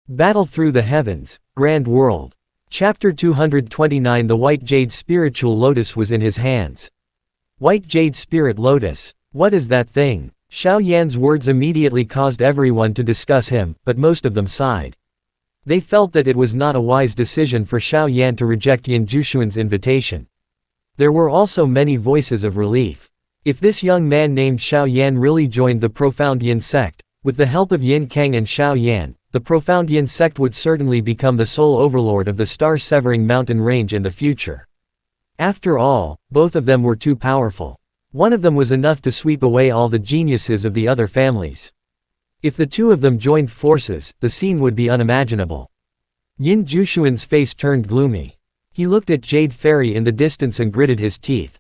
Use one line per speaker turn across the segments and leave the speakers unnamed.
Battle through the heavens, grand world. Chapter 229. The white jade spiritual lotus was in his hands. White jade spirit lotus. What is that thing? Xiao Yan's words immediately caused everyone to discuss him, but most of them sighed. They felt that it was not a wise decision for Xiao Yan to reject Yin Jushuan's invitation. There were also many voices of relief. If this young man named Xiao Yan really joined the profound Yin sect, with the help of Yin Kang and Xiao Yan, the profound Yin sect would certainly become the sole overlord of the star-severing mountain range in the future. After all, both of them were too powerful. One of them was enough to sweep away all the geniuses of the other families. If the two of them joined forces, the scene would be unimaginable. Yin Jushuan's face turned gloomy. He looked at Jade Fairy in the distance and gritted his teeth.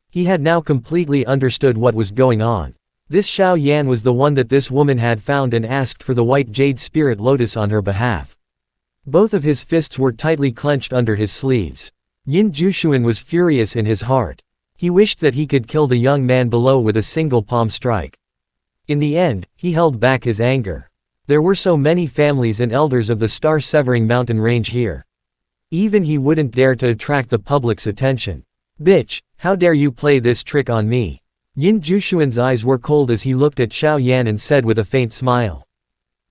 He had now completely understood what was going on. This Xiao Yan was the one that this woman had found and asked for the white jade spirit lotus on her behalf. Both of his fists were tightly clenched under his sleeves. Yin Jushuan was furious in his heart. He wished that he could kill the young man below with a single palm strike. In the end, he held back his anger. There were so many families and elders of the star-severing mountain range here. Even he wouldn't dare to attract the public's attention. Bitch, how dare you play this trick on me? Yin Jushuan's eyes were cold as he looked at Xiao Yan and said with a faint smile.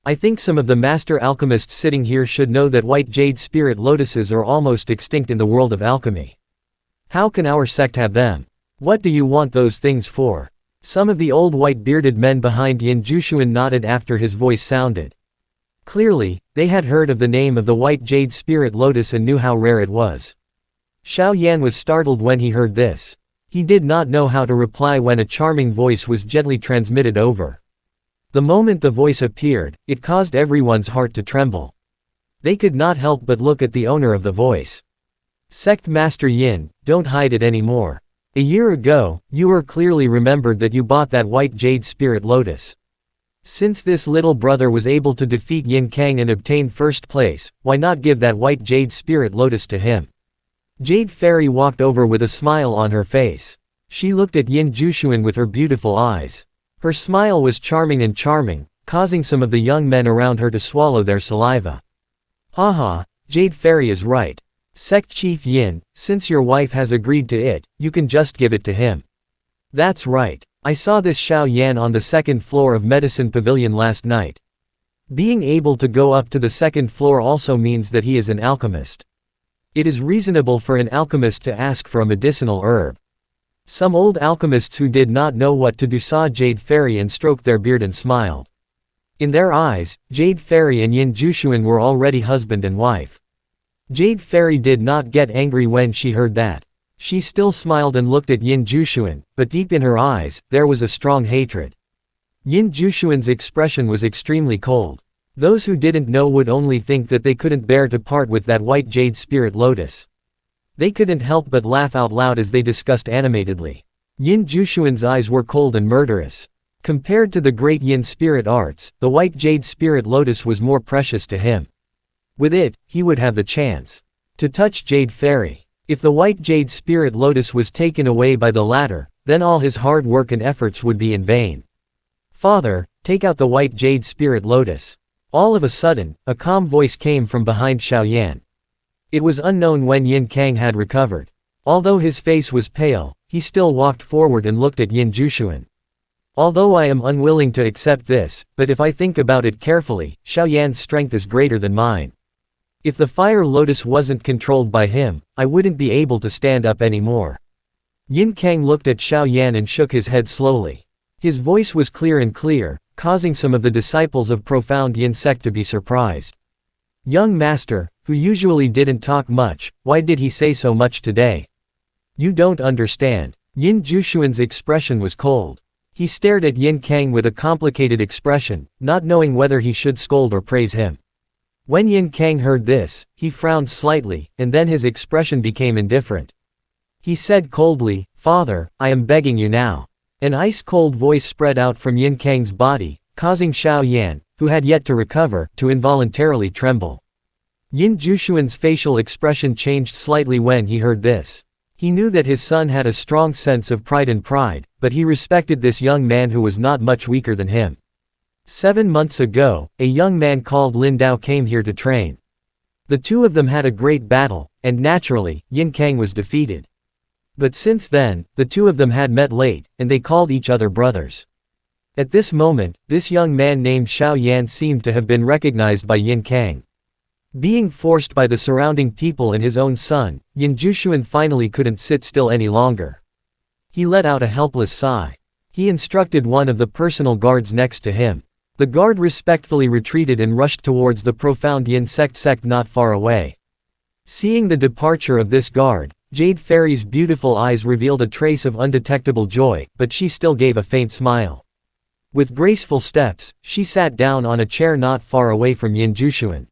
I think some of the master alchemists sitting here should know that white jade spirit lotuses are almost extinct in the world of alchemy. How can our sect have them? What do you want those things for? Some of the old white-bearded men behind Yin Jushuan nodded after his voice sounded. Clearly, they had heard of the name of the white jade spirit lotus and knew how rare it was. Xiao Yan was startled when he heard this. He did not know how to reply when a charming voice was gently transmitted over. The moment the voice appeared, it caused everyone's heart to tremble. They could not help but look at the owner of the voice. Sect Master Yin, don't hide it anymore. A year ago, you clearly remembered that you bought that white jade spirit lotus. Since this little brother was able to defeat Yin Kang and obtain first place, why not give that white jade spirit lotus to him? Jade Fairy walked over with a smile on her face. She looked at Yin Jushuan with her beautiful eyes. Her smile was charming, causing some of the young men around her to swallow their saliva. Haha, Jade Fairy is right. Sect Chief Yin, since your wife has agreed to it, you can just give it to him. That's right. I saw this Xiao Yan on the second floor of Medicine Pavilion last night. Being able to go up to the second floor also means that he is an alchemist. It is reasonable for an alchemist to ask for a medicinal herb. Some old alchemists who did not know what to do saw Jade Fairy and stroked their beard and smiled. In their eyes, Jade Fairy and Yin Jushuan were already husband and wife. Jade Fairy did not get angry when she heard that. She still smiled and looked at Yin Jushuan, but deep in her eyes, there was a strong hatred. Yin Jushuan's expression was extremely cold. Those who didn't know would only think that they couldn't bear to part with that white jade spirit lotus. They couldn't help but laugh out loud as they discussed animatedly. Yin Jushuan's eyes were cold and murderous. Compared to the great Yin spirit arts, the white jade spirit lotus was more precious to him. With it, he would have the chance to touch Jade Fairy. If the white jade spirit lotus was taken away by the latter, then all his hard work and efforts would be in vain. Father, take out the white jade spirit lotus. All of a sudden, a calm voice came from behind Xiao Yan. It was unknown when Yin Kang had recovered. Although his face was pale, he still walked forward and looked at Yin Jushuan. Although I am unwilling to accept this, but if I think about it carefully, Xiao Yan's strength is greater than mine. If the fire lotus wasn't controlled by him, I wouldn't be able to stand up anymore. Yin Kang looked at Xiao Yan and shook his head slowly. His voice was clear, causing some of the disciples of profound Yin sect to be surprised. Young master, who usually didn't talk much, why did he say so much today? You don't understand. Yin Jushuan's expression was cold. He stared at Yin Kang with a complicated expression, not knowing whether he should scold or praise him. When Yin Kang heard this, he frowned slightly, and then his expression became indifferent. He said coldly, Father, I am begging you now. An ice-cold voice spread out from Yin Kang's body, causing Xiao Yan, who had yet to recover, to involuntarily tremble. Yin Jushuan's facial expression changed slightly when he heard this. He knew that his son had a strong sense of pride, but he respected this young man who was not much weaker than him. 7 months ago, a young man called Lin Dao came here to train. The two of them had a great battle, and naturally, Yin Kang was defeated. But since then, the two of them had met late, and they called each other brothers. At this moment, this young man named Xiao Yan seemed to have been recognized by Yin Kang. Being forced by the surrounding people and his own son, Yin Jushuan finally couldn't sit still any longer. He let out a helpless sigh. He instructed one of the personal guards next to him. The guard respectfully retreated and rushed towards the profound Yin sect not far away. Seeing the departure of this guard, Jade Fairy's beautiful eyes revealed a trace of undetectable joy, but she still gave a faint smile. With graceful steps, she sat down on a chair not far away from Yin Jushuan.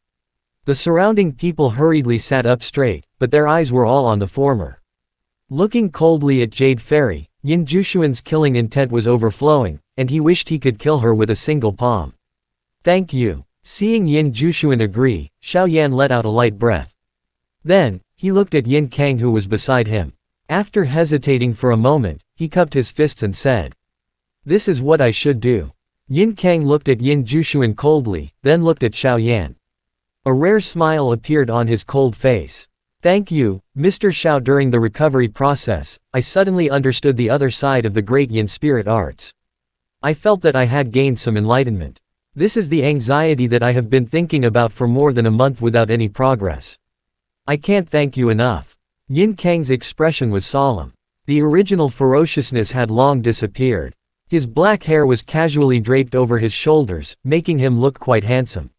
The surrounding people hurriedly sat up straight, but their eyes were all on the former. Looking coldly at Jade Fairy, Yin Jushuan's killing intent was overflowing, and he wished he could kill her with a single palm. Thank you. Seeing Yin Jushuan agree, Xiao Yan let out a light breath. Then, he looked at Yin Kang who was beside him. After hesitating for a moment, he cupped his fists and said, "This is what I should do." Yin Kang looked at Yin Jushuan coldly, then looked at Xiao Yan. A rare smile appeared on his cold face. "Thank you, Mr. Xiao. During the recovery process, I suddenly understood the other side of the great Yin spirit arts. I felt that I had gained some enlightenment. This is the anxiety that I have been thinking about for more than a month without any progress. I can't thank you enough." Yin Kang's expression was solemn. The original ferociousness had long disappeared. His black hair was casually draped over his shoulders, making him look quite handsome.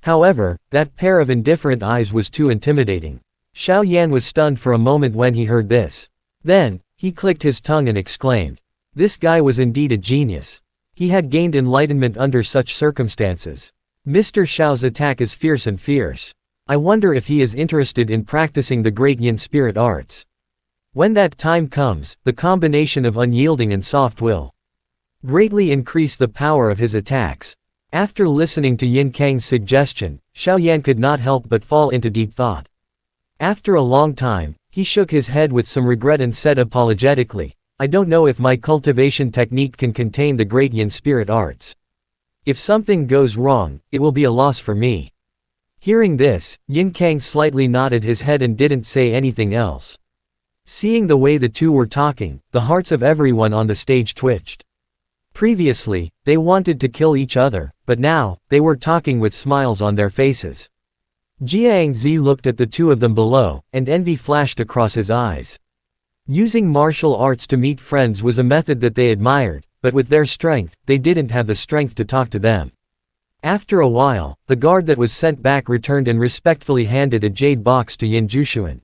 However, that pair of indifferent eyes was too intimidating. Xiao Yan was stunned for a moment when he heard this. Then, he clicked his tongue and exclaimed. This guy was indeed a genius. He had gained enlightenment under such circumstances. Mr. Xiao's attack is fierce. I wonder if he is interested in practicing the great Yin spirit arts. When that time comes, the combination of unyielding and soft will greatly increase the power of his attacks. After listening to Yin Kang's suggestion, Xiao Yan could not help but fall into deep thought. After a long time, he shook his head with some regret and said apologetically, I don't know if my cultivation technique can contain the great Yin spirit arts. If something goes wrong, it will be a loss for me. Hearing this, Yin Kang slightly nodded his head and didn't say anything else. Seeing the way the two were talking, the hearts of everyone on the stage twitched. Previously, they wanted to kill each other, but now, they were talking with smiles on their faces. Jiang Zi looked at the two of them below, and envy flashed across his eyes. Using martial arts to meet friends was a method that they admired, but with their strength, they didn't have the strength to talk to them. After a while, the guard that was sent back returned and respectfully handed a jade box to Yin Jushuan.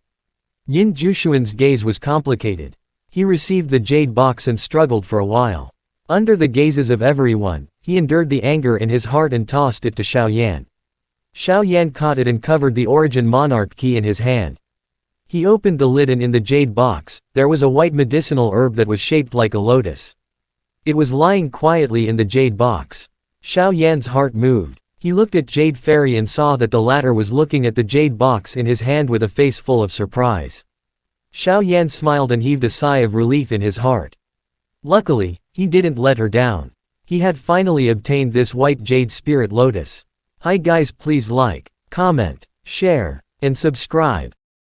Yin Jushuan's gaze was complicated. He received the jade box and struggled for a while. Under the gazes of everyone, he endured the anger in his heart and tossed it to Xiao Yan. Xiao Yan caught it and covered the origin monarch key in his hand. He opened the lid and in the jade box, there was a white medicinal herb that was shaped like a lotus. It was lying quietly in the jade box. Xiao Yan's heart moved. He looked at Jade Fairy and saw that the latter was looking at the jade box in his hand with a face full of surprise. Xiao Yan smiled and heaved a sigh of relief in his heart. Luckily, he didn't let her down. He had finally obtained this white jade spirit lotus. Hi guys, please like, comment, share, and subscribe.